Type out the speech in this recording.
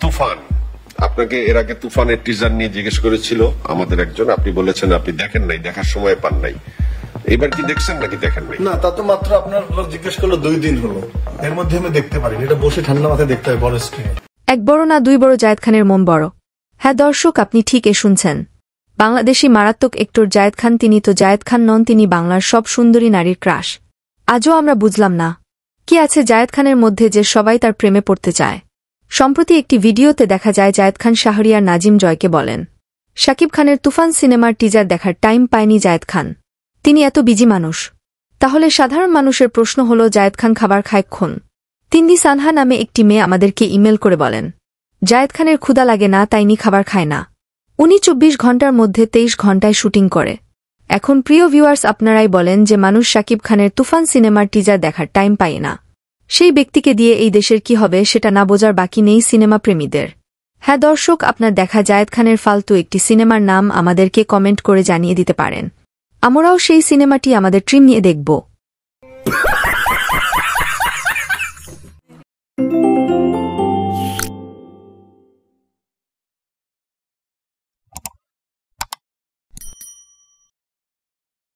তুফান, আপনাকে এর আগে তুফানের টিজার নিয়ে জিজ্ঞেস করেছিল আমাদের একজন, আপনি বলেছেন আপনি দেখেন নাই, দেখার সময় পান নাই। এবার কি দেখছেন নাকি দেখেন নাই? না, তা তো মাত্র আপনার জিজ্ঞেস করলো 2 দিন হলো, এর মধ্যে আমি দেখতে পারি, এটা বসে ঠান্ডা মাথায় দেখতে হয় বড় স্ক্রিনে। এক বড় না 2 বড়, জায়েদ খানের মন বড়। হ্যাঁ দর্শক, আপনি ঠিকই শুনছেন। বাংলাদেশি মারাত্মক অ্যাক্টর জায়েদ খান, তিনি তো জায়েদ খান নন, তিনি বাংলার সব সুন্দরী নারীর ক্রাশ। আজও আমরা বুঝলাম না কি আছে জায়েদ খানের মধ্যে যে সবাই তার প্রেমে পড়তে চায়। সম্প্রতি একটি ভিডিওতে দেখা যায় জায়েদ খান শাহরিয়ার নাজিম জয়কে বলেন, শাকিব খানের তুফান সিনেমার টিজার দেখার টাইম পায়নি জায়েদ খান, তিনি এত বিজি মানুষ। তাহলে সাধারণ মানুষের প্রশ্ন হল, জায়েদ খান খাবার খায় কখন? তিন্নি সানহা নামে একটি মেয়ে আমাদেরকে ইমেল করে বলেন, জায়েদ খানের ক্ষুধা লাগে না, তাই নি খাবার খায় না। উনি 24 ঘন্টার মধ্যে 23 ঘন্টায় শুটিং করে। এখন প্রিয় ভিউয়ার্স, আপনারাই বলেন যে মানুষ শাকিব খানের তুফান সিনেমার টিজার দেখার টাইম পায় না, সেই ব্যক্তিকে দিয়ে এই দেশের কি হবে সেটা না বোঝার বাকি নেই সিনেমা প্রেমীদের। হ্যাঁ দর্শক, আপনার দেখা জায়েদ খানের ফালতু একটি সিনেমার নাম আমাদেরকে কমেন্ট করে জানিয়ে দিতে পারেন, আমরাও সেই সিনেমাটি আমাদের ট্রিম নিয়ে দেখব।